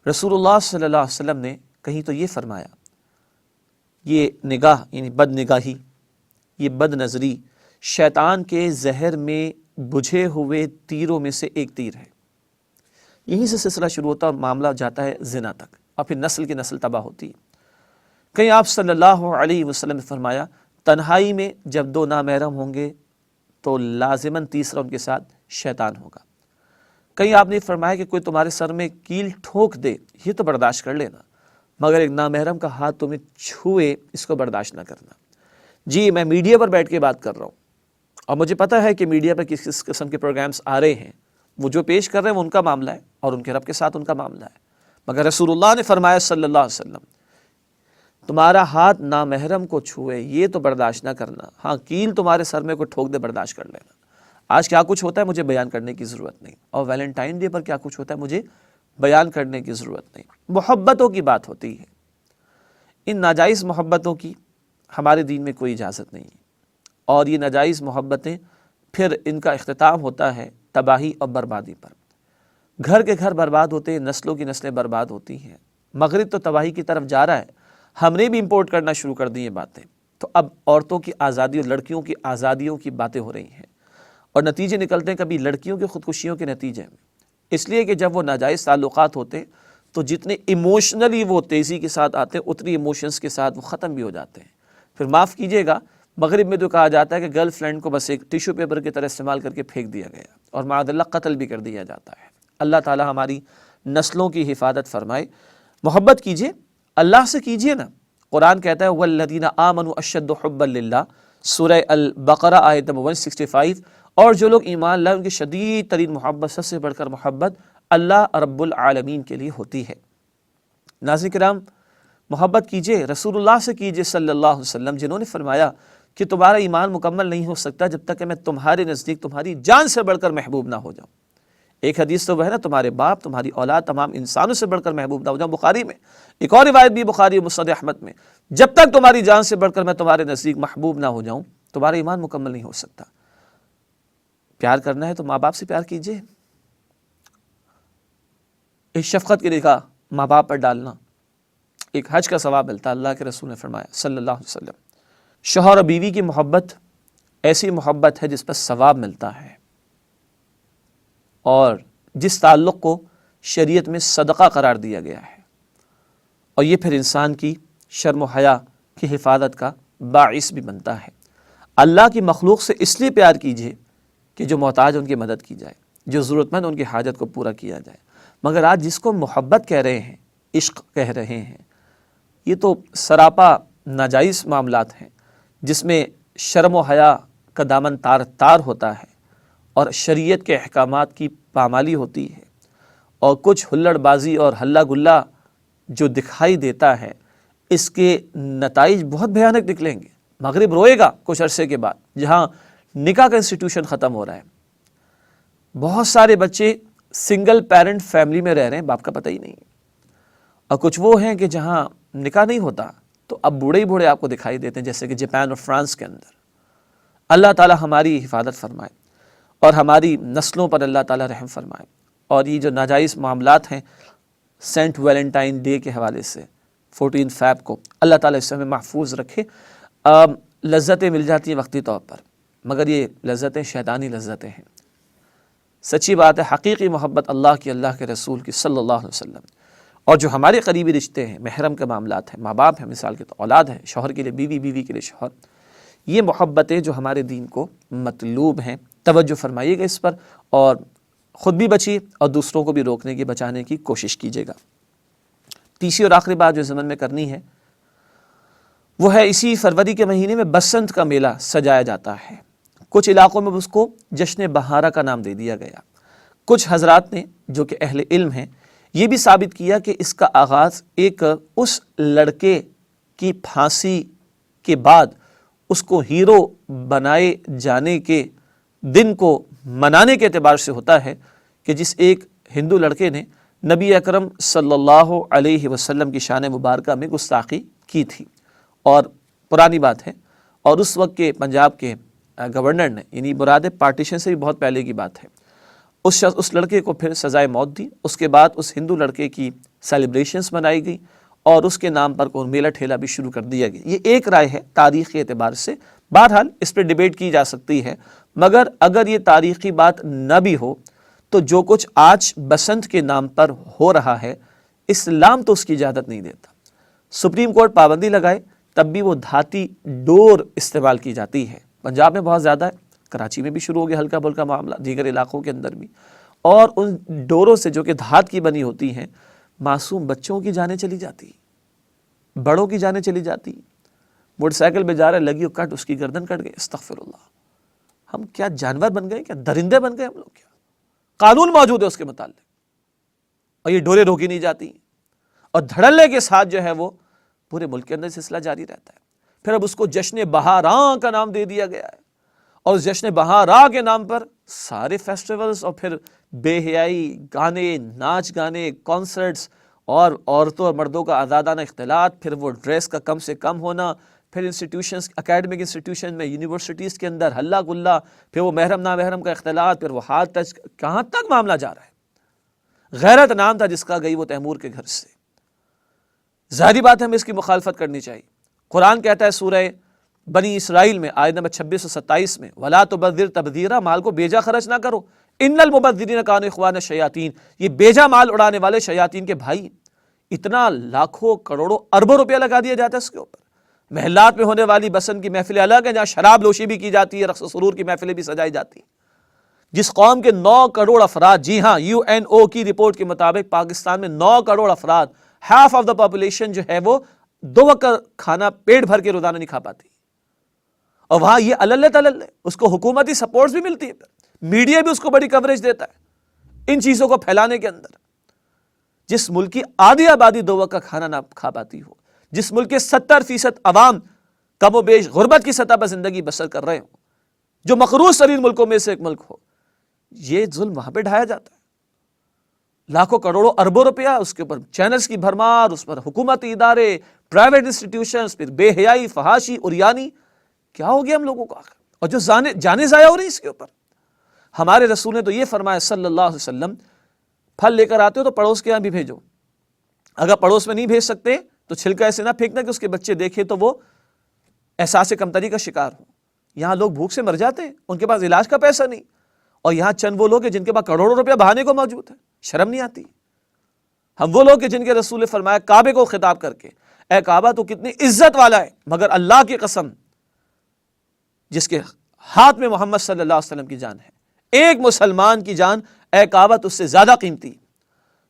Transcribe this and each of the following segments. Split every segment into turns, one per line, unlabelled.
رسول اللہ صلی اللہ علیہ وسلم نے کہیں تو یہ فرمایا، یہ نگاہ یعنی بد نگاہی، یہ بد نظری شیطان کے زہر میں بجھے ہوئے تیروں میں سے ایک تیر ہے۔ یہیں سے سلسلہ شروع ہوتا ہے اور معاملہ جاتا ہے زنا تک، اور پھر نسل کی نسل تباہ ہوتی ہے۔ کہیں آپ صلی اللہ علیہ وسلم نے فرمایا، تنہائی میں جب دو نامحرم ہوں گے تو لازماً تیسرا ان کے ساتھ شیطان ہوگا۔ کہیں آپ نے فرمایا کہ کوئی تمہارے سر میں کیل ٹھوک دے، یہ تو برداشت کر لینا، مگر ایک نامحرم کا ہاتھ تمہیں چھوئے، اس کو برداشت نہ کرنا۔ جی میں میڈیا پر بیٹھ کے بات کر رہا ہوں، اور مجھے پتہ ہے کہ میڈیا پر کس کس قسم کے پروگرامز آ رہے ہیں، وہ جو پیش کر رہے ہیں وہ ان کا معاملہ ہے اور ان کے رب کے ساتھ ان کا معاملہ ہے، مگر رسول اللہ نے فرمایا صلی اللہ علیہ وسلم، تمہارا ہاتھ نامحرم کو چھوئے یہ تو برداشت نہ کرنا، ہاں کیل تمہارے سر میں کوئی ٹھوک دے برداشت کر لینا۔ آج کیا کچھ ہوتا ہے مجھے بیان کرنے کی ضرورت نہیں، اور ویلنٹائن ڈے پر کیا کچھ ہوتا ہے مجھے بیان کرنے کی ضرورت نہیں۔ محبتوں کی بات ہوتی ہے، ان ناجائز محبتوں کی ہمارے دین میں کوئی اجازت نہیں ہے، اور یہ ناجائز محبتیں پھر ان کا اختتام ہوتا ہے تباہی اور بربادی پر۔ گھر کے گھر برباد ہوتے ہیں، نسلوں کی نسلیں برباد ہوتی ہیں۔ مغرب تو تباہی کی طرف جا رہا ہے، ہم نے بھی امپورٹ کرنا شروع کر دی یہ باتیں، تو اب عورتوں کی آزادی اور لڑکیوں کی آزادیوں کی باتیں ہو رہی ہیں، اور نتیجے نکلتے ہیں کبھی لڑکیوں کی خودکشیوں کے نتیجے میں، اس لیے کہ جب وہ ناجائز تعلقات ہوتے ہیں تو جتنے ایموشنلی وہ تیزی کے ساتھ آتے ہیں اتنی ایموشنز کے ساتھ وہ ختم بھی ہو جاتے ہیں۔ پھر معاف کیجئے گا، مغرب میں تو کہا جاتا ہے کہ گرل فرینڈ کو بس ایک ٹیشو پیپر کی طرح استعمال کر کے پھینک دیا گیا اور معاذ اللہ قتل بھی کر دیا جاتا ہے۔ اللہ تعالی ہماری نسلوں کی حفاظت فرمائے۔ محبت کیجئے، اللہ سے کیجئے نا۔ قرآن کہتا ہے والذین آمنوا اشد حبا للہ، سورہ البقرہ آیت نمبر 165، اور جو لوگ ایمان لائے ان کی شدید ترین محبت، سب سے بڑھ کر محبت اللہ رب العالمین کے لیے ہوتی ہے۔ ناظرین کرام، محبت کیجئے، رسول اللہ سے کیجئے صلی اللہ علیہ وسلم، جنہوں نے فرمایا کہ تمہارا ایمان مکمل نہیں ہو سکتا جب تک کہ میں تمہارے نزدیک تمہاری جان سے بڑھ کر محبوب نہ ہو جاؤں۔ ایک حدیث تو وہ ہے نا، تمہارے باپ، تمہاری اولاد، تمام انسانوں سے بڑھ کر محبوب نہ ہو جاؤں، بخاری میں۔ ایک اور روایت بھی بخاری و مسند احمد میں، جب تک تمہاری جان سے بڑھ کر میں تمہارے نزدیک محبوب نہ ہو جاؤں تمہارا ایمان مکمل نہیں ہو سکتا۔ پیار کرنا ہے تو ماں باپ سے پیار کیجئے، ایک شفقت کی نگاہ ماں باپ پر ڈالنا ایک حج کا ثواب ملتا ہے، اللہ کے رسول نے فرمایا صلی اللہ علیہ وسلم۔ شوہر اور بیوی کی محبت ایسی محبت ہے جس پر ثواب ملتا ہے، اور جس تعلق کو شریعت میں صدقہ قرار دیا گیا ہے، اور یہ پھر انسان کی شرم و حیا کی حفاظت کا باعث بھی بنتا ہے۔ اللہ کی مخلوق سے اس لیے پیار کیجیے کہ جو محتاج ان کی مدد کی جائے، جو ضرورت مند ان کی حاجت کو پورا کیا جائے، مگر آج جس کو محبت کہہ رہے ہیں، عشق کہہ رہے ہیں، یہ تو سراپا ناجائز معاملات ہیں جس میں شرم و حیا کا دامن تار تار ہوتا ہے اور شریعت کے احکامات کی پامالی ہوتی ہے، اور کچھ ہلڑ بازی اور ہلا گلا جو دکھائی دیتا ہے اس کے نتائج بہت بھیانک نکلیں گے۔ مغرب روئے گا کچھ عرصے کے بعد، جہاں نکاح کا انسٹیٹیوشن ختم ہو رہا ہے، بہت سارے بچے سنگل پیرنٹ فیملی میں رہ رہے ہیں، باپ کا پتہ ہی نہیں، اور کچھ وہ ہیں کہ جہاں نکاح نہیں ہوتا تو اب بوڑھے ہی بوڑھے آپ کو دکھائی دیتے ہیں، جیسے کہ جاپان اور فرانس کے اندر۔ اللہ تعالی ہماری حفاظت فرمائے اور ہماری نسلوں پر اللہ تعالی رحم فرمائے، اور یہ جو ناجائز معاملات ہیں سینٹ ویلنٹائن ڈے کے حوالے سے 14 فیب کو، اللہ تعالی اس سے ہمیں محفوظ رکھے۔ لذتیں مل جاتی ہیں وقتی طور پر، مگر یہ لذتیں شیطانی لذتیں ہیں۔ سچی بات ہے، حقیقی محبت اللہ کی، اللہ کے رسول کی صلی اللہ علیہ وسلم، اور جو ہمارے قریبی رشتے ہیں، محرم کے معاملات ہیں، ماں باپ ہیں، مثال کے تو اولاد ہے، شوہر کے لیے بیوی، بیوی کے لیے شوہر، یہ محبتیں جو ہمارے دین کو مطلوب ہیں، توجہ فرمائیے گا اس پر، اور خود بھی بچیے اور دوسروں کو بھی روکنے کی، بچانے کی کوشش کیجیے گا۔ تیسری اور آخری بات جو زمن میں کرنی ہے وہ ہے اسی فروری کے مہینے میں بسنت کا میلہ سجایا جاتا ہے۔ کچھ علاقوں میں اس کو جشن بہارا کا نام دے دیا گیا۔ کچھ حضرات نے جو کہ اہل علم ہیں یہ بھی ثابت کیا کہ اس کا آغاز ایک اس لڑکے کی پھانسی کے بعد اس کو ہیرو بنائے جانے کے دن کو منانے کے اعتبار سے ہوتا ہے کہ جس ایک ہندو لڑکے نے نبی اکرم صلی اللہ علیہ وسلم کی شان مبارکہ میں گستاخی کی تھی، اور پرانی بات ہے، اور اس وقت کے پنجاب کے گورنر نے، یعنی مراد پارٹیشن سے بھی بہت پہلے کی بات ہے، اس لڑکے کو پھر سزائے موت دی. اس کے بعد اس ہندو لڑکے کی سیلیبریشنز منائی گئی اور اس کے نام پر کوئی میلہ ٹھیلا بھی شروع کر دیا گیا. یہ ایک رائے ہے تاریخی اعتبار سے. بہرحال اس پہ ڈیبیٹ کی جا سکتی ہے، مگر اگر یہ تاریخی بات نہ بھی ہو تو جو کچھ آج بسنت کے نام پر ہو رہا ہے، اسلام تو اس کی اجازت نہیں دیتا. سپریم کورٹ پابندی لگائے تب بھی وہ دھاتی ڈور استعمال کی جاتی ہے. پنجاب میں بہت زیادہ ہے، کراچی میں بھی شروع ہو گیا ہلکا پھلکا معاملہ، دیگر علاقوں کے اندر بھی. اور ان ڈوروں سے جو کہ دھات کی بنی ہوتی ہیں، معصوم بچوں کی جانیں چلی جاتی، بڑوں کی جانیں چلی جاتی. موٹر سائیکل پہ جا رہے لگی اور کٹ، اس کی گردن کٹ گئی. استغفر اللہ. ہم کیا جانور بن گئے؟ کیا درندے بن گئے ہم لوگ؟ کیا قانون موجود ہے اس کے متعلق اور یہ ڈورے روکی نہیں جاتی، اور دھڑلے کے ساتھ جو ہے وہ پورے ملک کے اندر سلسلہ جاری رہتا ہے. پھر اب اس کو جشن بہاراں کا نام دے دیا گیا ہے، اور اس جشن بہاراں کے نام پر سارے فیسٹیولز اور پھر بے حیائی، گانے، ناچ گانے، کانسرٹس، اور عورتوں اور مردوں کا آزادانہ اختلاط، پھر وہ ڈریس کا کم سے کم ہونا، پھر انسٹیٹیوشنز، اکیڈمک انسٹیٹیوشن میں، یونیورسٹیز کے اندر ہلہ گلہ، پھر وہ محرم نامحرم کا اختلاط، پھر وہ ہاتھ ٹچ. کہاں تک معاملہ جا رہا ہے؟ غیرت نام تھا جس کا، گئی وہ تیمور کے گھر سے. ظاہری بات ہے ہمیں اس کی مخالفت کرنی چاہیے. قرآن کہتا ہے سورہ بنی اسرائیل میں آیت نمبر 26 اور 27 میں، وَلَا تُبَذِّرْ تَبْذِيرًا، مال کو بیجا خرچ نہ کرو. اِنَّ الْمُبَذِّرِينَ كَانُوا إِخْوَانَ الشَّيَاطِينَ، یہ بیجا مال اڑانے والے شیاطین کے بھائی. اتنا لاکھوں کروڑوں اربوں روپیہ لگا دیا جاتا ہے اس کے اوپر. محلات میں ہونے والی بسنت کی محفلیں الگ ہیں، جہاں شراب نوشی بھی کی جاتی ہے، رقص و سرور کی محفلیں بھی سجائی جاتی ہیں. جس قوم کے 9 کروڑ افراد، جی ہاں UNO کی رپورٹ کے مطابق پاکستان میں 9 کروڑ افراد، ہاف آف دا پاپولیشن جو ہے وہ 2 وقت کھانا پیٹ بھر کے روزانہ نہیں کھا پاتی. اور وہاں یہ اللہ تعالی اس کو حکومتی سپورٹس بھی ملتی ہے، میڈیا بھی اس کو بڑی کوریج دیتا ہے ان چیزوں کو پھیلانے کے اندر. جس ملک کی آدھی آبادی 2 وقت کا کھانا نہ کھا پاتی ہو، جس ملک کے 70% عوام کم و بیش غربت کی سطح پر زندگی بسر کر رہے ہوں، جو مقروض ترین ملکوں میں سے ایک ملک ہو، یہ ظلم وہاں پہ ڈھایا جاتا ہے. لاکھوں کروڑوں اربوں روپیہ اس کے اوپر چینلز کی بھرمار، اس پر حکومتی ادارے، پرائیویٹ انسٹیٹیوشنز، پھر بے حیائی، فحاشی، عریانی. کیا ہو گیا ہم لوگوں کو آخر؟ اور جو جانے ضائع ہو رہی اس کے اوپر. ہمارے رسول نے تو یہ فرمایا صلی اللہ علیہ وسلم، پھل لے کر آتے ہو تو پڑوس کے یہاں بھی بھیجو. اگر پڑوس میں نہیں بھیج سکتے تو چھلکا ایسے نہ پھینکنا کہ اس کے بچے دیکھے تو وہ احساس کمتری کا شکار ہو. یہاں لوگ بھوک سے مر جاتے ہیں، ان کے پاس علاج کا پیسہ نہیں، اور یہاں چند وہ لوگ ہیں جن کے پاس کروڑوں روپیہ بہانے کو موجود ہے. شرم نہیں آتی؟ ہم وہ لوگ ہیں جن کے رسول نے فرمایا کعبے کو خطاب کر کے، اے کعبہ تو کتنی عزت والا ہے، مگر اللہ کی قسم جس کے ہاتھ میں محمد صلی اللہ علیہ وسلم کی جان ہے، ایک مسلمان کی جان اے کعبہ تو اس سے زیادہ قیمتی.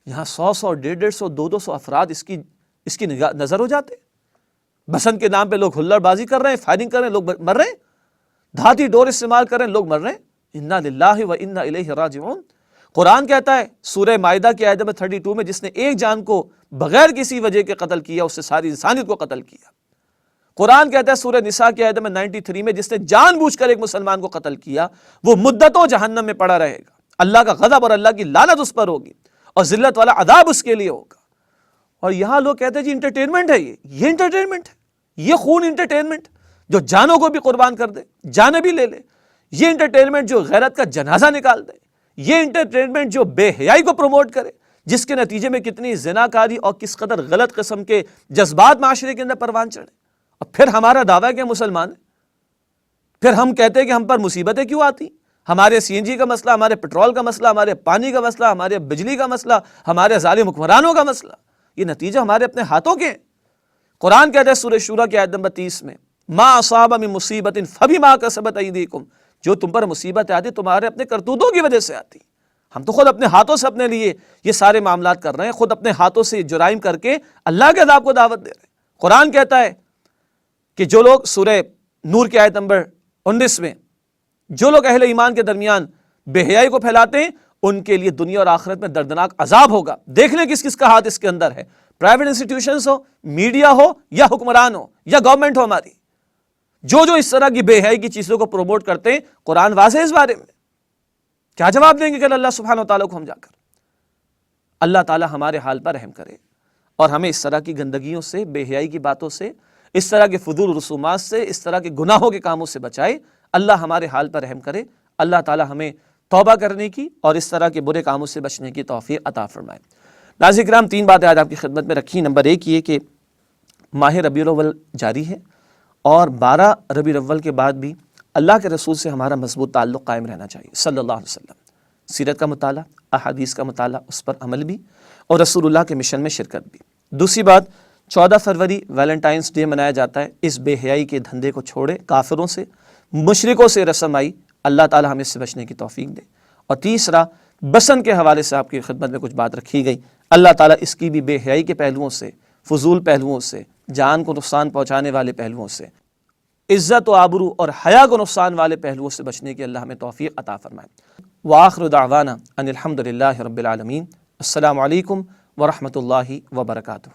یہاں 100 150 200 افراد اس کی نظر ہو جاتے. بسنت کے نام پہ لوگ ہلڑ بازی کر رہے ہیں، فائرنگ کر رہے ہیں، لوگ مر رہے ہیں، دھاتی ڈور استعمال کر رہے ہیں، لوگ مر رہے ہیں. انا للہ و انا الیہ راجعون. قرآن کہتا ہے سورہ مائدہ کی آیت نمبر 32 میں، جس نے ایک جان کو بغیر کسی وجہ کے قتل کیا، اس سے ساری انسانیت کو قتل کیا. قرآن کہتا ہے سورہ نساء کی آیت نمبر 93 میں، جس نے جان بوجھ کر ایک مسلمان کو قتل کیا، وہ مدتوں جہنم میں پڑا رہے گا. اللہ کا غضب اور اللہ کی لعنت اس پر ہوگی، اور ذلت والا عذاب اس کے لیے ہوگا. اور یہاں لوگ کہتے ہیں جی انٹرٹینمنٹ ہے، یہ انٹرٹینمنٹ ہے، یہ خون انٹرٹینمنٹ جو جانوں کو بھی قربان کر دے، جانیں بھی لے لے. یہ انٹرٹینمنٹ جو غیرت کا جنازہ نکال دے، یہ انٹرٹینمنٹ جو بے حیائی کو پروموٹ کرے، جس کے نتیجے میں کتنی زناکاری اور کس قدر غلط قسم کے جذبات معاشرے کے اندر پروان چڑھے. اور پھر ہمارا دعویٰ ہے کہ مسلمان ہیں، پھر ہم کہتے ہیں کہ ہم پر مصیبتیں کیوں آتی؟ ہمارے CNG کا مسئلہ، ہمارے پیٹرول کا مسئلہ، ہمارے پانی کا مسئلہ، ہمارے بجلی کا مسئلہ، ہمارے ظالم حکمرانوں کا مسئلہ، یہ نتیجہ ہمارے اپنے ہاتھوں کے ہیں. قرآن کہتا ہے سورہ شورا کی آیت نمبر 30 میں، ما اصاب من مصیبت فبما کسبت ایدیکم، جو تم پر مصیبت آتی تمہارے اپنے کرتوتوں کی وجہ سے آتی. ہم تو خود اپنے ہاتھوں سے اپنے لیے یہ سارے معاملات کر رہے ہیں، خود اپنے ہاتھوں سے جرائم کر کے اللہ کے عذاب کو دعوت دے رہے ہیں. قرآن کہتا ہے کہ جو لوگ سورہ نور کی آیت نمبر 19 میں، جو لوگ اہل ایمان کے درمیان بے حیائی کو پھیلاتے ہیں ان کے لیے دنیا اور آخرت میں دردناک عذاب ہوگا. دیکھ لیں کس کس کا ہاتھ اس کے اندر ہے، پرائیویٹ انسٹیٹیوشنز ہو، میڈیا ہو، یا حکمران ہو، یا گورنمنٹ ہو ہماری، جو اس طرح کی بے حیائی کی چیزوں کو پروموٹ کرتے ہیں. قرآن واضح اس بارے میں. کیا جواب دیں گے کہ اللہ سبحانہ و تعالیٰ کو ہم جا کر؟ اللہ تعالیٰ ہمارے حال پر رحم کرے اور ہمیں اس طرح کی گندگیوں سے، بے حیائی کی باتوں سے، اس طرح کے فضول رسومات سے، اس طرح کے گناہوں کے کاموں سے بچائے. اللہ ہمارے حال پر رحم کرے. اللہ تعالیٰ ہمیں توبہ کرنے کی اور اس طرح کے برے کاموں سے بچنے کی توفیق عطا فرمائے۔ ناظرین کرام، 3 باتیں آج آپ کی خدمت میں رکھی۔ نمبر 1 یہ کہ ماہ ربیع الاول جاری ہے اور 12 ربیع الاول کے بعد بھی اللہ کے رسول سے ہمارا مضبوط تعلق قائم رہنا چاہیے صلی اللہ علیہ وسلم۔ سیرت کا مطالعہ، احادیث کا مطالعہ، اس پر عمل بھی، اور رسول اللہ کے مشن میں شرکت بھی۔ دوسری بات، 14 فروری ویلنٹائنس ڈے منایا جاتا ہے، اس بے حیائی کے دھندے کو چھوڑے، کافروں سے، مشرکوں سے رسم آئی، اللہ تعالی ہمیں اس سے بچنے کی توفیق دے۔ اور تیسرا، بسن کے حوالے سے آپ کی خدمت میں کچھ بات رکھی گئی، اللہ تعالیٰ اس کی بھی بے حیائی کے پہلوؤں سے، فضول پہلوؤں سے، جان کو نقصان پہنچانے والے پہلوؤں سے، عزت و آبرو اور حیا کو نقصان والے پہلوؤں سے بچنے کی اللہ ہمیں توفیق عطا فرمائے۔ وآخر دعوانا ان الحمد للہ رب العالمین۔ السلام علیکم ورحمۃ اللہ وبرکاتہ۔